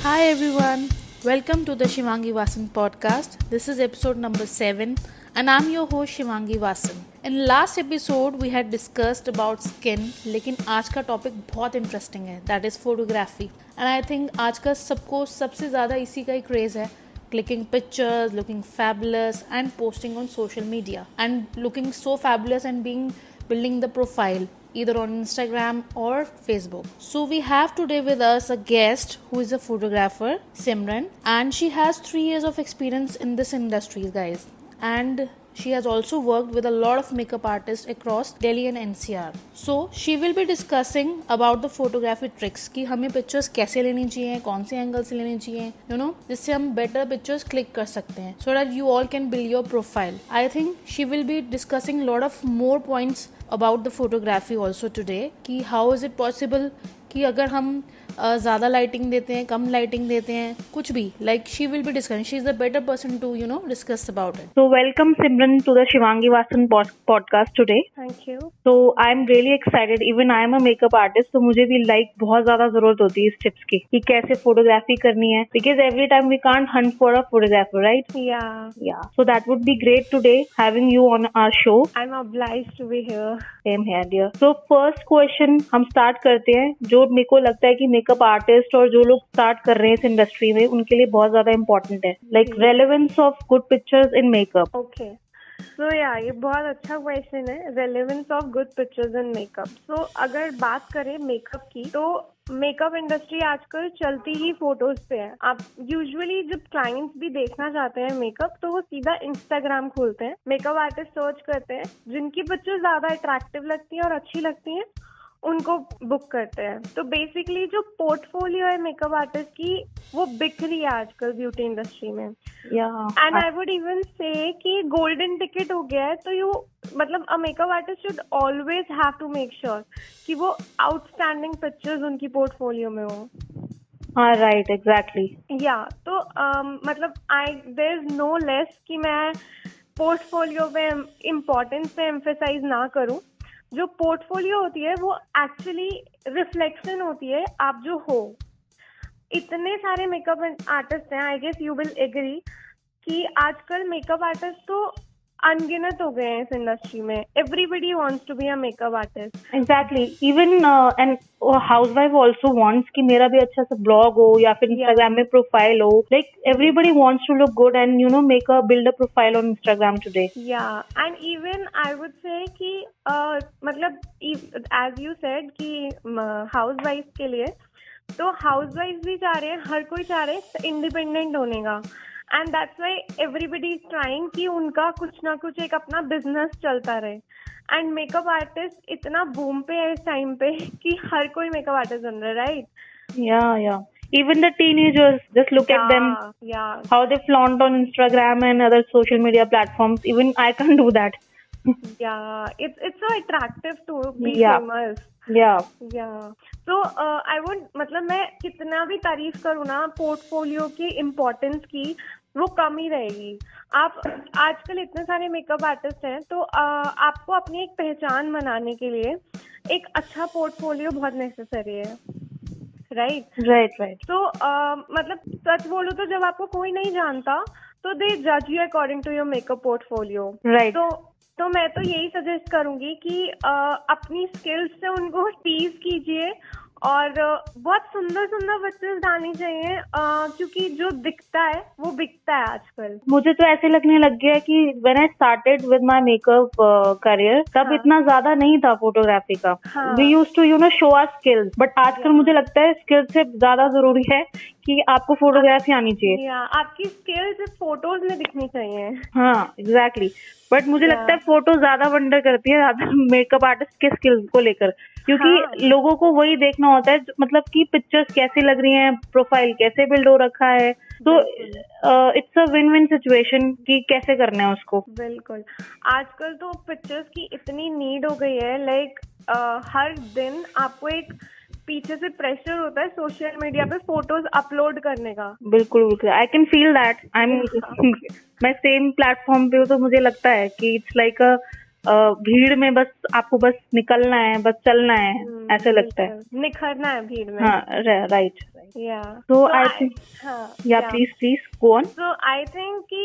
Hi everyone, welcome to the Shivangi Vasan podcast. This is episode number 7 and I'm your host Shivangi Vasan. In last episode we had discussed about skin, लेकिन आज का topic बहुत interesting है, that is photography. And I think आज का सबको सबसे ज़्यादा इसी का ही क्रेज़ है, clicking pictures, looking fabulous and posting on social media and looking so fabulous and building the profile either on Instagram or Facebook. So we have today with us a guest who is a photographer, Simran, and she has 3 years of experience in this industry, guys. And she has also worked with a lot of makeup artists across Delhi and NCR. So she will be discussing about the photography tricks कि हमें pictures कैसे लेनी चाहिए, कौन से angle से लेनी चाहिए, जिससे हम better pictures click कर सकते हैं, so that you all can build your profile. I think she will be discussing a lot of more points about the photography also today कि how is it possible कि अगर हम ज़्यादा lighting देते हैं, कम लाइटिंग देते हैं, कुछ भी, like she will be discussing. She is the better person to discuss about it. So welcome Simran to the Shivangi Vasan podcast today. Thank you. So I'm really excited. Even I am a makeup artist, तो मुझे भी बहुत ज़्यादा ज़रूरत होती है इस tips की कि कैसे फोटोग्राफी करनी है, because every time we can't hunt for a photographer, right? Yeah. So that would be great today having you on our show. I'm obliged to be here. Same here, dear. So first question हम start करते हैं, जो मेरे को लगता है कि makeup artist और जो लोग स्टार्ट कर रहे हैं इस इंडस्ट्री में उनके लिए बहुत ज्यादा इम्पोर्टेंट है, like relevance of good pictures in makeup. Okay, so ये बहुत अच्छा क्वेश्चन है, relevance of good pictures in makeup. So अगर बात करें मेकअप की, तो मेकअप इंडस्ट्री आजकल चलती ही फोटोज पे है. आप यूजुअली जब क्लाइंट्स भी देखना चाहते हैं मेकअप, तो वो सीधा इंस्टाग्राम खोलते हैं, मेकअप आर्टिस्ट सर्च करते हैं, जिनकी पिक्चर्स ज्यादा अट्रैक्टिव लगती हैं और अच्छी लगती हैं उनको बुक करते हैं. तो बेसिकली जो पोर्टफोलियो है मेकअप आर्टिस्ट की, वो बिक रही है आजकल ब्यूटी इंडस्ट्री में. And I would even say कि गोल्डन टिकट हो गया है. तो a makeup artist should always have to make sure कि वो आउटस्टैंडिंग पिक्चर्स उनकी पोर्टफोलियो में हो. Right, exactly. तो देयर इज नो लेस कि मैं पोर्टफोलियो पे इम्पोर्टेंस पे एम्फेसाइज ना करूं. जो पोर्टफोलियो होती है वो एक्चुअली रिफ्लेक्शन होती है आप जो हो. इतने सारे मेकअप आर्टिस्ट हैं, I guess you will agree कि आजकल मेकअप आर्टिस्ट तो अनगिनत हो गए हैं इस इंडस्ट्री में. Everybody wants to be a makeup artist. Exactly. Even and housewife also wants कि मेरा भी अच्छा सा ब्लॉग हो या फिर इंस्टाग्राम में प्रोफाइल हो. Like everybody wants to look good and make a build a profile on Instagram today. And even I would say कि एज यू सेड कि हाउसवाइफ के लिए, तो हाउसवाइफ भी चाह रहे हैं, हर कोई चाह रहे हैं इंडिपेंडेंट होने का. And that's why everybody is trying कि उनका कुछ ना कुछ एक अपना बिजनेस चलता रहे. एंड मेकअप आर्टिस्ट इतना बूम पे है इस टाइम पे कि हर कोई मेकअप आर्टिस्ट बन रहा है, right? Yeah. Even the teenagers, just look at them, how they flaunt on Instagram and other social media platforms. Even I can't do that. It's so attractive to be famous. So I would मैं कितना भी तारीफ करूँ ना portfolio की importance की, वो कम ही रहेगी. आप आजकल इतने सारे मेकअप आर्टिस्ट हैं, तो आपको अपनी एक पहचान बनाने के लिए एक अच्छा पोर्टफोलियो बहुत नेसेसरी है, राइट. तो सच बोलूं तो जब आपको कोई नहीं जानता, तो दे जज you according to your makeup portfolio, right. तो मैं तो यही सजेस्ट करूंगी कि अपनी स्किल्स से उनको टीज कीजिए और बहुत सुंदर सुंदर पिक्चर्स डालनी चाहिए, क्योंकि जो दिखता है वो बिकता है आजकल. मुझे तो ऐसे लगने लग गया कि when I started with my makeup career, तब इतना ज्यादा नहीं था फोटोग्राफी का. We used to show our skills, but आजकल मुझे लगता है स्किल्स से ज्यादा जरूरी है कि आपको फोटोग्राफी आनी चाहिए. आपकी स्किल्स फोटोज में दिखनी चाहिए. हाँ, एग्जैक्टली. बट मुझे लगता है फोटो ज्यादा वंडर करती है मेकअप आर्टिस्ट के स्किल्स को लेकर, क्योंकि लोगों को वही देखना होता है, मतलब कि पिक्चर्स कैसी लग रही हैं, प्रोफाइल कैसे बिल्ड हो रखा है. तो it's a win win situation कि कैसे करना है उसको. बिल्कुल. आजकल तो पिक्चर्स की इतनी नीड हो गई है, लाइक हर दिन आपको एक पीछे से प्रेशर होता है सोशल मीडिया पे फोटोज अपलोड करने का. बिल्कुल. I can feel that. I am मैं सेम प्लेटफॉर्म पे हूँ, तो मुझे लगता है कि इट्स लाइक अ भीड़ में बस आपको बस निकलना है, बस चलना है, ऐसे लगता है। बिल्कुल, निखरना है भीड़ में। हाँ, right. Yeah. So So I think, हाँ, yeah, please go on. So I think कि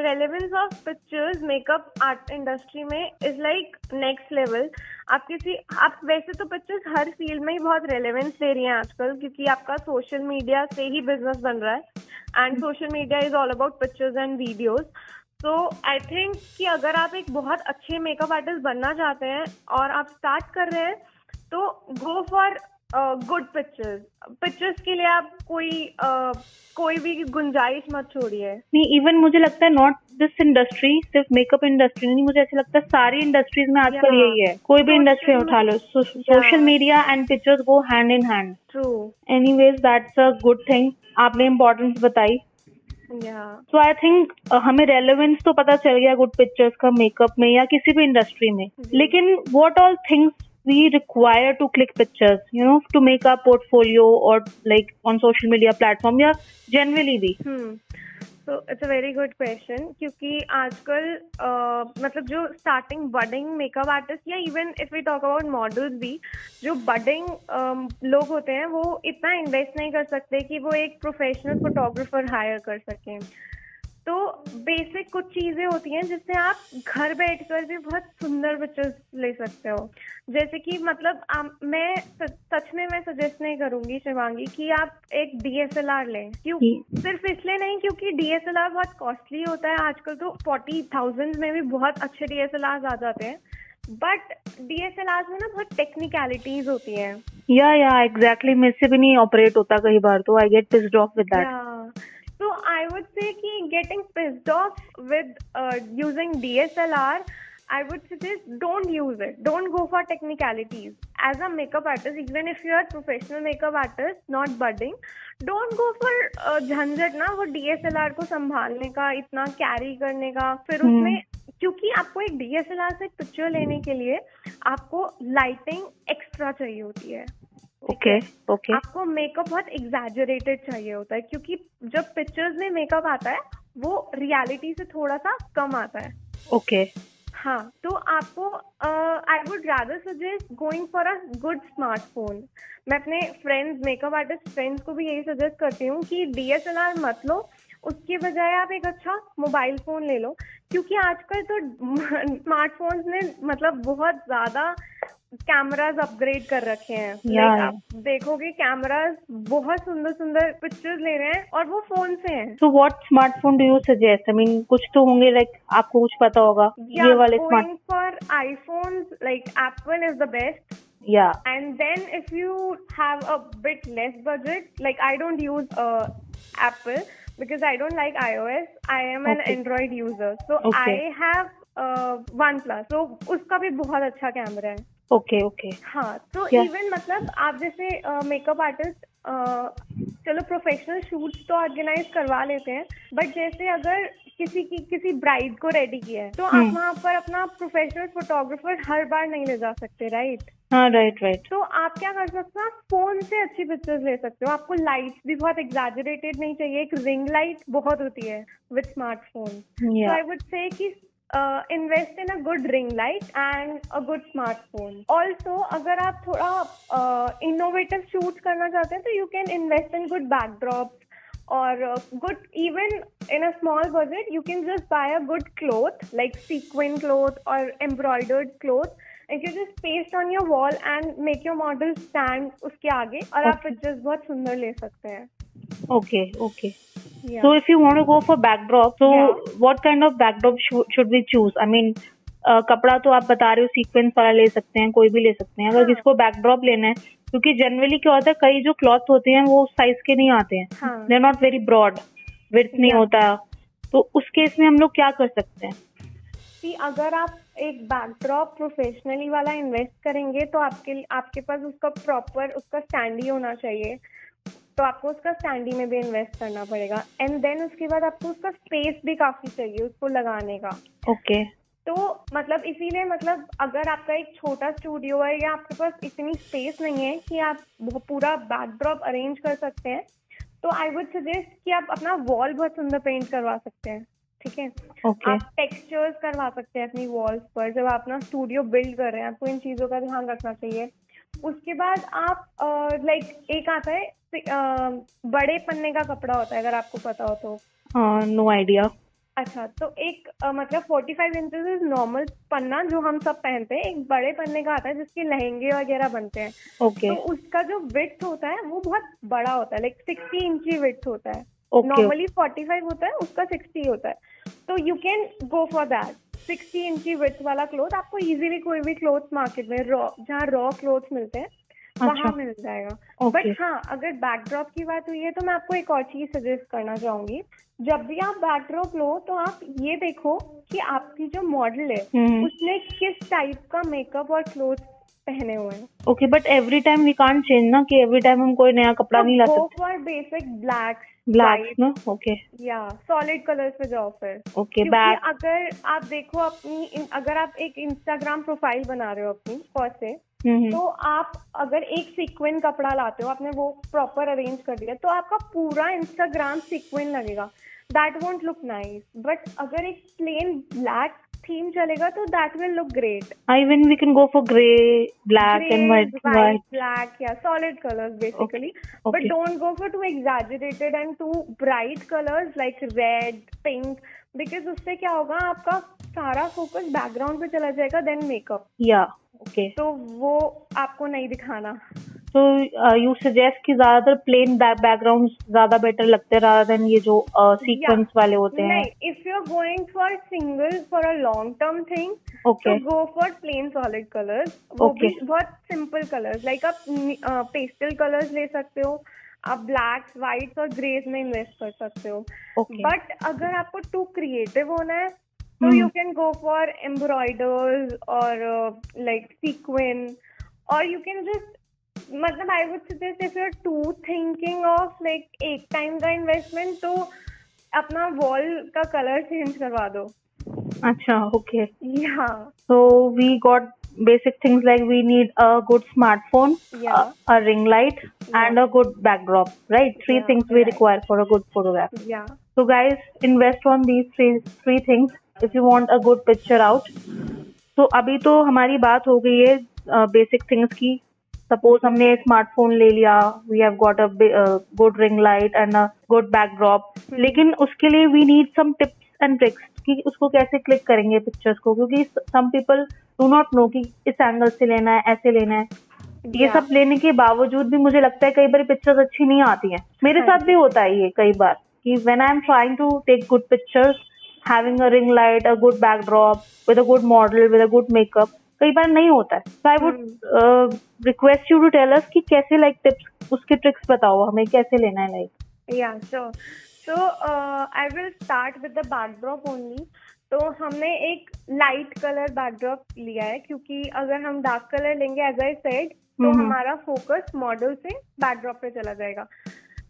relevance of pictures makeup art industry में is like next level. आप वैसे तो पिक्चर्स हर फील्ड में ही बहुत रेलेवेंस दे रही हैं आजकल, क्योंकि आपका सोशल मीडिया से ही बिजनेस बन रहा है and social media is all about pictures and videos. तो आई थिंक कि अगर आप एक बहुत अच्छे मेकअप आर्टिस्ट बनना चाहते हैं और आप स्टार्ट कर रहे हैं तो गो फॉर गुड पिक्चर्स के लिए आप कोई भी गुंजाइश मत छोड़िए। नहीं, इवन मुझे लगता है नॉट दिस इंडस्ट्री, सिर्फ मेकअप इंडस्ट्री नहीं, मुझे ऐसा लगता है सारी इंडस्ट्रीज में आजकल यही है। कोई भी इंडस्ट्री उठा लो, social media and pictures go hand in hand. True. Anyways that's a good thing, आपने इम्पोर्टेंस बताई। सो आई थिंक हमें रेलेवेंस तो पता चल गया गुड पिक्चर्स का मेकअप में या किसी भी इंडस्ट्री में, लेकिन what all things we require to click pictures, to make our portfolio or like on social media platform या generally भी? So it's a very good question, क्योंकि आजकल मतलब जो स्टार्टिंग बडिंग मेकअप आर्टिस्ट या even if we talk about models भी, जो budding लोग होते हैं वो इतना इन्वेस्ट नहीं कर सकते कि वो एक प्रोफेशनल फोटोग्राफर हायर कर सकें। तो बेसिक कुछ चीजें होती हैं जिससे आप घर बैठकर भी बहुत सुंदर पिक्चर्स ले सकते हो। जैसे कि मतलब मैं सच में मैं सजेस्ट नहीं करूंगी शिवांगी कि आप एक DSLR लें। क्यों? सिर्फ इसलिए नहीं क्योंकि DSLR बहुत कॉस्टली होता है आजकल, तो 40,000 में भी बहुत अच्छे DSLRs आ जाते हैं, बट DSLRs में ना बहुत टेक्निकलिटीज होती हैं। या एग्जैक्टली, मेरे से भी नहीं ऑपरेट होता कई बार, तो I get pissed off with that. So I would say कि getting pissed off with using DSLR, I would suggest don't use it. Don't go for technicalities. As a makeup artist, even if you are professional makeup artist, not budding, don't go for झंझट ना वो DSLR को संभालने का, इतना carry करने का। फिर उसमें क्योंकि आपको एक DSLR से पिक्चर लेने के लिए आपको लाइटिंग एक्स्ट्रा चाहिए होती है। ओके। आपको मेकअप बहुत एग्जैजरेटेड चाहिए होता है, क्योंकि जब पिक्चर्स में मेकअप आता है वो रियलिटी से थोड़ा सा कम आता है। ओके। हाँ, तो आपको I would rather suggest going for a good smartphone. मैं अपने फ्रेंड्स, मेकअप आर्टिस्ट फ्रेंड्स को भी यही सजेस्ट करती हूँ कि DSLR मत लो, उसके बजाय आप एक अच्छा मोबाइल फोन ले लो, क्योंकि आजकल तो स्मार्टफोन्स ने मतलब बहुत ज्यादा कैमरास अपग्रेड कर रखे हैं। आप देखोगे कैमरास बहुत सुंदर सुंदर पिक्चर्स ले रहे हैं और वो फोन से हैं। So what smartphone do you suggest? I mean, कुछ तो होंगे, like आपको कुछ पता होगा ये वाले going for iPhones, like Apple is the best. Yeah. And then if you have a bit less budget, like I don't use Apple because I don't like iOS. I am an Android user. So I have OnePlus. So उसका भी बहुत अच्छा camera है। Okay. हाँ, तो even मतलब आप जैसे मेकअप आर्टिस्ट चलो प्रोफेशनल शूट्स तो ऑर्गेनाइज करवा लेते हैं, बट जैसे अगर किसी ब्राइड को रेडी किया है तो आप वहाँ पर अपना प्रोफेशनल फोटोग्राफर हर बार नहीं ले जा सकते, राइट? हाँ, राइट। तो आप क्या कर सकते हो, आप फोन से अच्छी पिक्चर्स ले सकते हो। आपको लाइट्स भी बहुत एग्जैजरेटेड नहीं चाहिए, एक रिंग लाइट बहुत होती है with smartphone. So I would say कि invest in a good ring light and a good smartphone. Also, अगर आप थोड़ा innovative shoots करना चाहते हैं तो you can invest in good backdrops or good, even in a small budget you can just buy a good cloth like sequin cloth or embroidered cloth and you just paste on your wall and make your model stand उसके आगे और आप pictures बहुत सुंदर ले सकते हैं। Okay. Yeah. So if you want to go for backdrop, so what kind of backdrop should we choose? I mean, कपड़ा तो आप बता रहे हो सीक्वेंस वाला ले सकते हैं, कोई भी ले सकते हैं। अगर किसको बैकड्रॉप लेना है, क्योंकि जनरली क्या होता है कई जो क्लॉथ होते हैं वो साइज के नहीं आते हैं, they are not very broad, width नहीं होता, तो उस केस में हम लोग क्या कर सकते हैं? कि अगर आप एक बैकड्रॉप प्रोफेशनली वाला इन्वेस्ट करेंगे तो आपके पास उसका प्रॉपर उसका स्टैंडी होना चाहिए, तो आपको उसका स्टैंडी में भी इन्वेस्ट करना पड़ेगा एंड देन उसके बाद आपको उसका स्पेस भी काफी चाहिए उसको लगाने का। ओके। तो मतलब इसीलिए मतलब अगर आपका एक छोटा स्टूडियो है या आपके पास इतनी स्पेस नहीं है कि आप पूरा बैकड्रॉप अरेंज कर सकते हैं, तो आई वुड सजेस्ट कि आप अपना वॉल बहुत सुंदर पेंट करवा सकते हैं। ठीक है। Okay. आप टेक्सचर्स करवा सकते हैं अपनी वॉल्स पर जब आप अपना स्टूडियो बिल्ड कर रहे हैं, आपको इन चीजों का ध्यान रखना चाहिए। उसके बाद आप लाइक एक आता है बड़े पन्ने का कपड़ा होता है, अगर आपको पता हो तो। No idea. अच्छा, तो एक मतलब 45 इंचेस इज नॉर्मल पन्ना जो हम सब पहनते हैं। एक बड़े पन्ने का आता है जिसके लहंगे वगैरह बनते हैं। Okay. तो उसका जो विड्थ होता है वो बहुत बड़ा होता है, लाइक 60 इंची विड्थ होता है। Okay. नॉर्मली 45 होता है, उसका 60 होता है। तो you can go for that 60 इंची विड्थ वाला क्लोथ। आपको इजीली कोई भी क्लोथ मार्केट में जहाँ रॉ क्लोथ मिलते हैं वहां मिल जाएगा। Okay. बट हाँ, अगर बैकड्रॉप की बात हुई है तो मैं आपको एक और चीज सजेस्ट करना चाहूंगी। जब भी आप बैकड्रॉप लो तो आप ये देखो कि आपकी जो मॉडल है उसने किस टाइप का मेकअप और क्लोथ पहने हुए हैं। Okay, but every time we can't change ना, कि एवरी टाइम हम कोई नया कपड़ा नहीं ला गो सकते। फॉर बेसिक ब्लैक ना। ओके। या सॉलिड कलर्स पे जाओ फिर। ओके। क्योंकि अगर आप देखो अगर आप एक इंस्टाग्राम प्रोफाइल बना रहे हो अपनी फर्स्ट से, तो आप अगर एक सीक्वेंट कपड़ा लाते हो, आपने वो प्रॉपर अरेंज कर दिया, तो आपका पूरा इंस्टाग्राम सीक्वेंट लगेगा। That won't look nice. But अगर एक प्लेन ब्लैक थीम चलेगा तो that will look great. Even we can go for grey, black and white, black या solid colours basically. Okay. But don't go for too exaggerated and too bright colours like red, pink, because उससे क्या होगा, आपका सारा focus background पे चला जाएगा, then makeup. या ओके। तो वो आपको नहीं दिखाना। तो यू सजेस्ट कि ज्यादातर प्लेन बैकग्राउंड ज्यादा बेटर लगते हैं रादर देन ये जो सीक्वेंस वाले होते हैं। नहीं, if you are going for single for a long term thing, Okay. तो go for plain solid colours. वो भी बहुत सिंपल कलर्स, लाइक आप पेस्टल कलर्स ले सकते हो, आप ब्लैक्स, व्हाइट्स और ग्रेज में इन्वेस्ट कर सकते हो। Okay. बट अगर आपको टू क्रिएटिव होना है तो you can go for embroiders और लाइक सीक्वेन, और यू कैन जस्ट, मतलब I would suggest if you are to thinking of like एक टाइम का इन्वेस्टमेंट, तो अपना वॉल का कलर चेंज करवा दो। अच्छा, ओके। या So we got basic things like we need a good smartphone, a ring light, and a good backdrop, right? Three things we require for a good photograph. या So guys, invest on these three things if you want a good picture out. So अभी तो हमारी बात हो गई है basic things की। Suppose हमने स्मार्टफोन ले लिया, we have got a good ring light and a good backdrop, लेकिन उसके लिए we need some tips and tricks कि उसको कैसे क्लिक करेंगे पिक्चर्स को, क्योंकि some people do not know कि इस एंगल से लेना है, ऐसे लेना है। ये सब लेने के बावजूद भी मुझे लगता है कई बार पिक्चर्स अच्छी नहीं आती हैं। मेरे साथ भी होता है ये कई बार कि when I am trying to take good pictures, having a ring light, a good backdrop, with a good model, with a good makeup, कई बार नहीं होता है। So I would request you to tell us कि कैसे like tips, उसके tricks बताओ हमें, कैसे लेना है like. Yeah so I will start with the backdrop only. तो हमने एक लाइट कलर बैकड्रॉप लिया है, क्योंकि अगर हम डार्क कलर लेंगे एज आई सेड तो हमारा फोकस मॉडल से बैकड्रॉप पे चला जाएगा।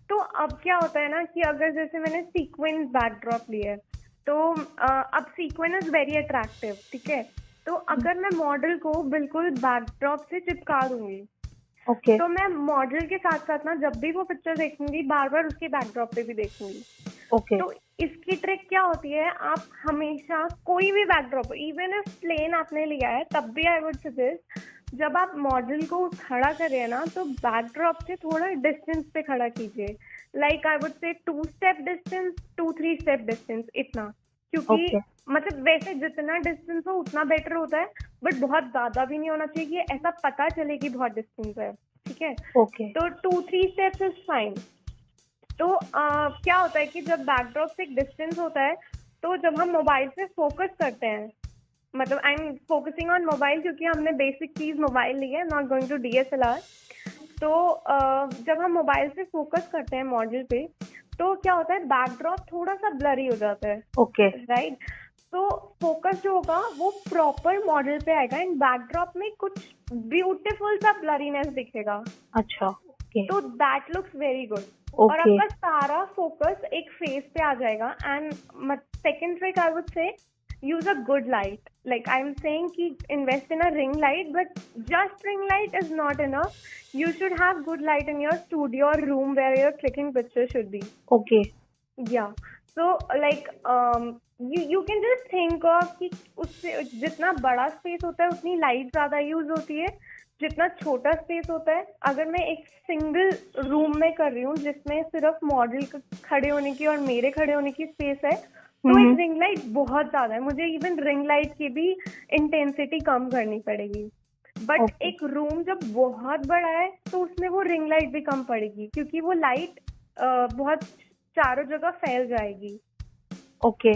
तो अब क्या होता है ना कि अगर जैसे मैंने सीक्वेंस बैकड्रॉप लिया है, तो अब सीक्वेंस इज वेरी अट्रैक्टिव, ठीक है। तो अगर मैं मॉडल को बिल्कुल बैकड्रॉप से चिपका दूंगी, Okay. तो मैं मॉडल के साथ साथ ना जब भी वो पिक्चर देखूंगी बार बार उसके बैकड्रॉप पे भी देखूंगी। Okay. तो इसकी ट्रिक क्या होती है, आप हमेशा कोई भी बैकड्रॉप, इवन इफ प्लेन आपने लिया है तब भी आई वुड सजेस्ट, जब आप मॉडल को खड़ा कर रहे हैं ना, तो बैकड्रॉप से थोड़ा डिस्टेंस पे खड़ा कीजिए। लाइक आई वुड से 2 स्टेप डिस्टेंस, 2-3 स्टेप डिस्टेंस, इतना। क्योंकि मतलब वैसे जितना डिस्टेंस हो उतना बेटर होता है, बट बहुत ज्यादा भी नहीं होना चाहिए कि ऐसा पता चले कि बहुत डिस्टेंस है, ठीक है। तो 2-3 स्टेप्स इज फाइन। तो क्या होता है कि जब बैकड्रॉप से एक डिस्टेंस होता है, तो जब हम मोबाइल से फोकस करते हैं, मतलब I am focusing on mobile क्योंकि हमने बेसिक चीज मोबाइल ली है, नॉट गोइंग टू DSLR। तो जब हम मोबाइल से फोकस करते हैं मॉडल पे, तो क्या होता है, बैकड्रॉप थोड़ा सा ब्लरी हो जाता है। Okay, right. तो फोकस जो होगा वो प्रॉपर मॉडल पे आएगा, एंड बैकड्रॉप में कुछ ब्यूटीफुल सा ब्लरीनेस दिखेगा। अच्छा, ओके। तो दैट लुक्स वेरी गुड। और आपका सारा फोकस एक फेस पे आ जाएगा। And second trick I would से, use a good light. Like I'm saying ki invest in a ring light, but just ring light is not enough. You should have good light in your studio or room where your clicking picture should be. Okay. Yeah. So like you can just think of कि उससे जितना बड़ा space होता है उतनी light ज्यादा use होती है, जितना छोटा स्पेस होता है। अगर मैं एक सिंगल रूम में कर रही हूँ जिसमें सिर्फ मॉडल खड़े होने की और मेरे खड़े होने की स्पेस है, तो एक रिंग लाइट बहुत ज्यादा है, मुझे इवन रिंग लाइट की भी इंटेंसिटी कम करनी पड़ेगी। बट एक रूम जब बहुत बड़ा है तो उसमें वो रिंग लाइट भी कम पड़ेगी, क्योंकि वो लाइट बहुत चारों जगह फैल जाएगी। ओके।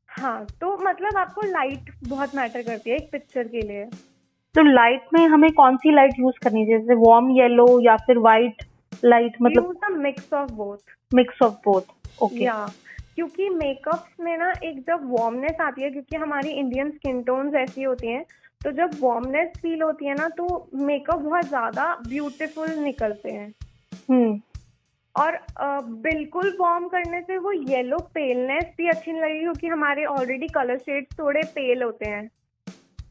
हाँ, तो मतलब आपको लाइट बहुत मैटर करती है एक पिक्चर के लिए। तो लाइट में हमें कौन सी लाइट यूज करनी चाहिए, जैसे वार्म येलो या फिर वाइट लाइट, मतलब use a mix of both. Mix of both. Okay. या क्योंकि मेकअप्स में ना एक जब वार्मनेस आती है, क्योंकि हमारी इंडियन स्किन टोन्स ऐसी होती हैं, तो जब वार्मनेस फील होती है ना तो मेकअप बहुत ज्यादा ब्यूटीफुल निकलते हैं। और बिल्कुल वार्म करने से वो येलो पेलनेस भी अच्छी नहीं लगेगी, क्योंकि हमारे ऑलरेडी कलर शेड्स थोड़े पेल होते हैं।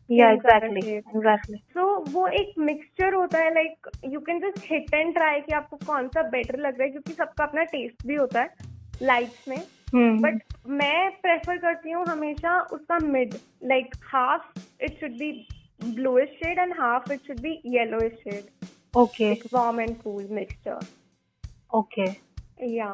या एग्जैक्टली। सो वो एक मिक्सचर होता है, like you can just hit and try कि आपको कौन सा बेटर लग रहा है, क्योंकि सबका अपना टेस्ट भी होता है लाइट्स में। बट मैं प्रेफर करती हूँ हमेशा उसका mid, like half it should be bluish shade and half it should be yellowish shade. Okay. Warm and cool mixture. Okay. या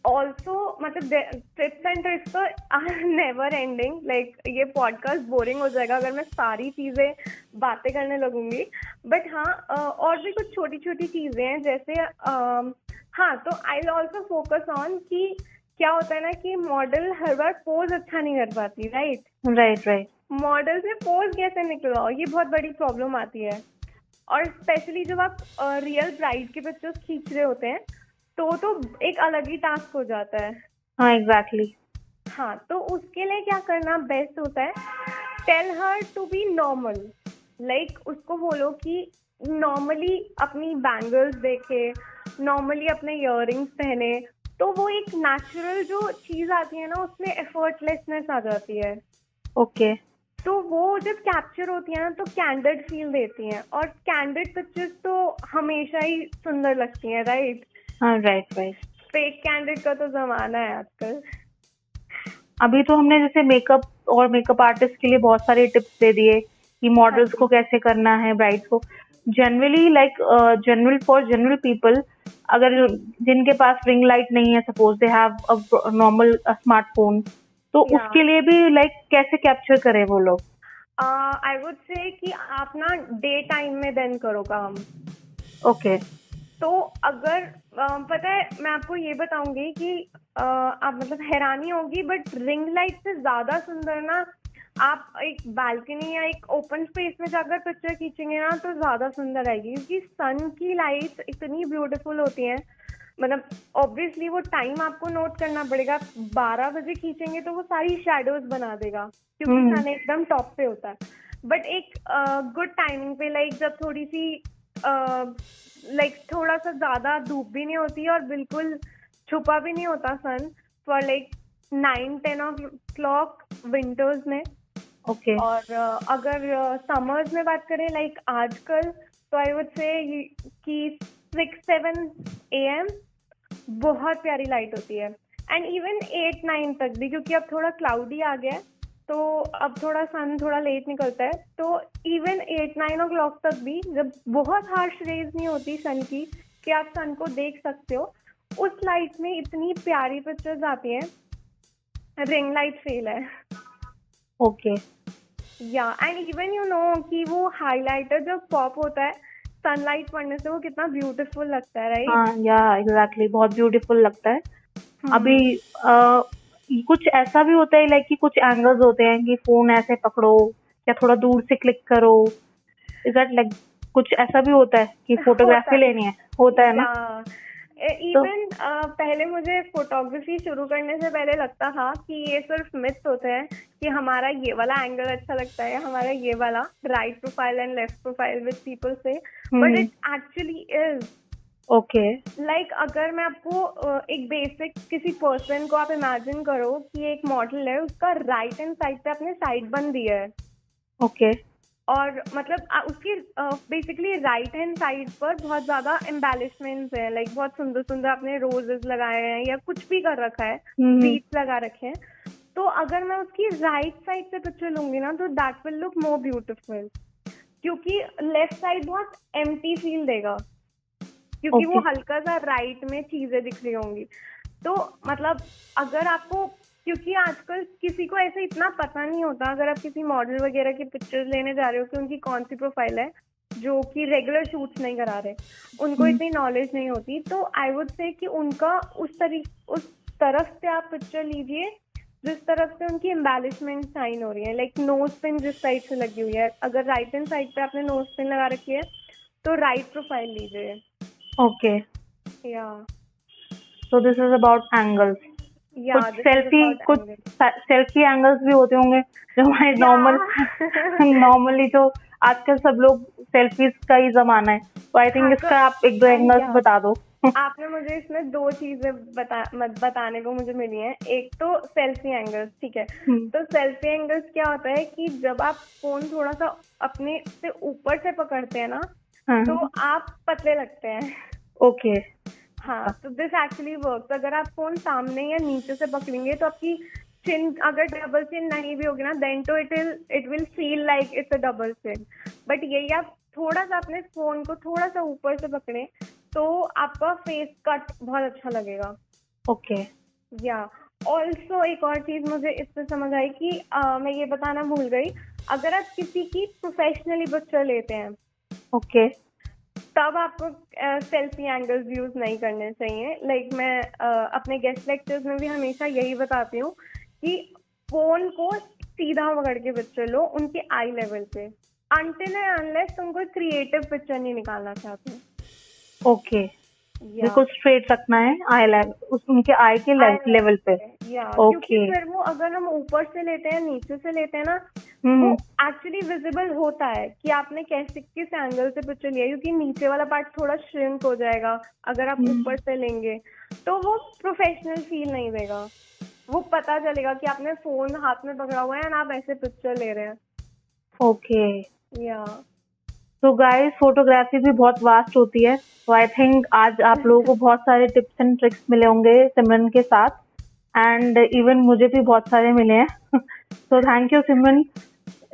ऑल्सो मतलब टिप्स एंड ट्रिक्स तो आर नेवर एंडिंग, लाइक ये podcast boring हो जाएगा अगर मैं सारी चीजें बातें करने लगूंगी। बट हाँ, और भी कुछ छोटी छोटी चीजें हैं, जैसे हाँ, तो I will also focus on कि क्या होता है ना कि मॉडल हर बार पोज अच्छा नहीं कर पाती, राइट। मॉडल से पोज कैसे निकलवाओ, ये बहुत बड़ी प्रॉब्लम आती है। और स्पेशली जब आप रियल ब्राइड के पिक्चर्स खींच रहे होते हैं तो एक अलग ही टास्क हो जाता है। हाँ एग्जैक्टली। हाँ, तो उसके लिए क्या करना बेस्ट होता है, tell her to be normal, like उसको बोलो कि नॉर्मली अपनी बैंगल्स देखे, नॉर्मली अपने इयररिंग्स पहने, तो वो एक नेचुरल जो चीज आती है ना उसमें एफर्टलेसनेस आ जाती है। ओके। तो वो जब कैप्चर होती है ना तो कैंडिड फील देती हैं, और कैंडिड पिक्चर्स तो हमेशा ही सुंदर लगती हैं, राइट। हाँ राइट। फेक कैंडिड का तो जमाना है आजकल। अभी तो हमने जैसे मेकअप और मेकअप आर्टिस्ट के लिए बहुत सारे टिप्स दे दिए कि मॉडल्स को कैसे करना है, ब्राइड्स को। जनरली लाइक जनरल पीपल, अगर जिनके पास रिंग लाइट नहीं है, suppose they have a normal smartphone, तो उसके लिए भी लाइक कैसे कैप्चर करें वो लोग? आई वुड से कि आप ना डे टाइम में देन करो काम। ओके। तो अगर पता है, मैं आपको ये बताऊंगी कि आप मतलब हैरानी होगी, बट रिंग लाइट से ज्यादा सुंदर ना आप एक बालकनी या एक ओपन स्पेस में जाकर पिक्चर खींचेंगे ना तो ज्यादा सुंदर आएगी, क्योंकि सन की लाइट इतनी ब्यूटीफुल होती हैं। मतलब ऑब्वियसली वो टाइम आपको नोट करना पड़ेगा, 12 बजे खींचेंगे तो वो सारी शैडोज बना देगा, क्योंकि सन एकदम टॉप पे होता है। बट एक गुड टाइमिंग पे, लाइक जब थोड़ी सी लाइक थोड़ा सा ज्यादा धूप भी नहीं होती और बिल्कुल छुपा भी नहीं होता सन, फॉर लाइक 9-10 o'clock विंटर्स में। ओके। और अगर समर्स में बात करें लाइक आजकल, तो आई वुड से कि 6-7 AM बहुत प्यारी लाइट होती है, एंड इवन 8-9 तक भी, क्योंकि अब थोड़ा क्लाउडी आ गया है तो अब थोड़ा सन थोड़ा लेट निकलता है, तो इवन 8-9 o'clock तक भी, जब बहुत हार्श रेज नहीं होती सन की कि आप सन को देख सकते हो, उस लाइट में इतनी प्यारी पिक्चर्स आती हैं। रिंग लाइट फेल है। ओके। या एंड इवन यू नो कि वो हाइलाइटर जब पॉप होता है सनलाइट पड़ने से, वो कितना ब्यूटीफुल लगता है, राइट। हाँ या एग्जैक्टली, बहुत ब्यूटीफुल लगता है। अभी कुछ ऐसा भी होता है लाइक कि कुछ एंगल्स होते हैं कि फोन ऐसे पकड़ो या थोड़ा दूर से क्लिक करो, इज दैट लाइक कुछ ऐसा भी होता है कि फोटोग्राफी लेनी है, होता है ना? इवन पहले मुझे फोटोग्राफी शुरू करने से पहले लगता था कि ये सिर्फ मिथ होते हैं कि हमारा ये वाला एंगल अच्छा लगता है, हमारा ये वाला right profile and left profile with people से, but it actually is. Okay. Like अगर मैं आपको एक बेसिक किसी पर्सन को आप इमेजिन करो कि एक मॉडल है, उसका राइट हैंड साइड पे आपने साइड बन दिया है। ओके। और मतलब उसकी बेसिकली राइट हैंड साइड पर बहुत ज्यादा एम्बेलिशमेंट्स हैं, लाइक बहुत सुंदर सुंदर आपने रोजेस लगाए हैं या कुछ भी कर रखा है, बीट्स लगा रखे हैं। तो अगर मैं उसकी राइट साइड से पिक्चर लूंगी ना तो that will look more beautiful, क्योंकि लेफ्ट साइड बहुत एम्प्टी फील देगा, क्योंकि वो हल्का सा राइट में चीजें दिख रही होंगी। तो मतलब अगर आपको, क्योंकि आजकल किसी को ऐसे इतना पता नहीं होता, अगर आप किसी मॉडल वगैरह की पिक्चर्स लेने जा रहे हो कि उनकी कौन सी प्रोफाइल है, जो कि रेगुलर शूट्स नहीं करा रहे, उनको इतनी नॉलेज नहीं होती, तो आई वुड से कि उनका उस तरफ से आप पिक्चर लीजिए जिस तरफ से उनकी एम्बेलिशमेंट साइन हो रही है, लाइक नोज पिन जिस साइड से लगी हुई है। अगर राइट हैंड साइड पे आपने नोज पिन लगा रखी है तो राइट प्रोफाइल लीजिए। ओके, या so this is about angles. या कुछ सेल्फी एंगल्स भी होते होंगे जो हमारे नॉर्मली जो आजकल सब लोग सेल्फीज का ही जमाना है, तो आई थिंक इसका आप एक दो एंगल्स बता दो। आपने मुझे इसमें दो चीजें बताने को मुझे मिली हैं। एक तो सेल्फी एंगल्स, ठीक है। तो सेल्फी एंगल्स क्या होता है कि जब आप फोन थोड़ा सा अपने से ऊपर से पकड़ते हैं ना, तो आप पतले लगते हैं। ओके, हाँ, तो दिस एक्चुअली वर्क्स। अगर आप फोन सामने या नीचे से पकड़ेंगे तो आपकी चिन अगर डबल चिन नहीं भी होगी ना, देन तो it will feel like it's a double chin. But यही आप थोड़ा सा अपने फोन को थोड़ा सा ऊपर से पकड़े तो आपका फेस कट बहुत अच्छा लगेगा। ओके, या ऑल्सो एक और चीज मुझे इससे समझ आई कि मैं ये बताना भूल गई, अगर आप किसी की प्रोफेशनली पिक्चर लेते हैं, ओके, तब आपको सेल्फी एंगल्स यूज नहीं करने चाहिए। लाइक मैं अपने गेस्ट लेक्चर्स में भी हमेशा यही बताती हूँ कि फोन को सीधा पकड़ के पिक्चर लो उनके आई लेवल पे, अनटिल एंड अनलेस तुम कोई क्रिएटिव पिक्चर नहीं निकालना चाहते। ओके, बिल्कुल स्ट्रेट रखना है आई लेवल, उनके आई के लेवल पे। क्योंकि फिर वो अगर हम ऊपर से लेते हैं नीचे से लेते हैं ना, वो एक्चुअली विजिबल होता है कि आपने कैसे किस एंगल से पिक्चर लिया, क्योंकि नीचे वाला पार्ट थोड़ा श्रिंक हो जाएगा अगर आप ऊपर से लेंगे, तो वो प्रोफेशनल फील नहीं देगा। वो पता चलेगा कि आपने फोन हाथ में पकड़ा हुआ है और आप ऐसे पिक्चर ले रहे हैं। ओके, या तो गाइस, फोटोग्राफी भी बहुत वास्ट होती है, तो आई थिंक आज आप लोगों को बहुत सारे टिप्स एंड ट्रिक्स मिले होंगे सिमरन के साथ, एंड इवन मुझे भी बहुत सारे मिले हैं। सो थैंक यू सिमरन,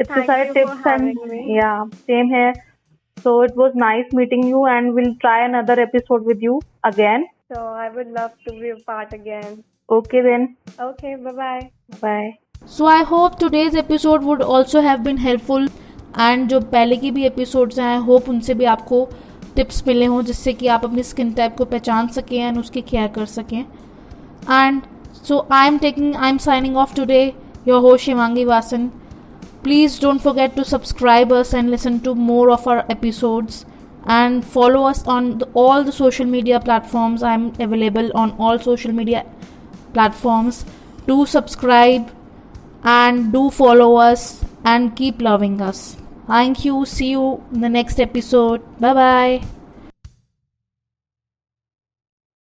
इतने सारे टिप्स एंड या सेम है। So it was nice meeting you and we'll try another episode with you again. So I would love to be a part again. Okay then. Okay, bye-bye. Bye. So I hope today's episode would also have been helpful, and जो पहले की भी episodes हैं, I hope उनसे भी आपको tips मिले हों जिससे कि आप अपनी स्किन टाइप को पहचान सकें एंड उसकी केयर कर सकें. And so I am signing off today, your host Shivangi Vasan. Please don't forget to subscribe us and listen to more of our episodes, and follow us on all the social media platforms. I'm available on all social media platforms. Do subscribe and do follow us and keep loving us. Thank you. See you in the next episode. Bye bye.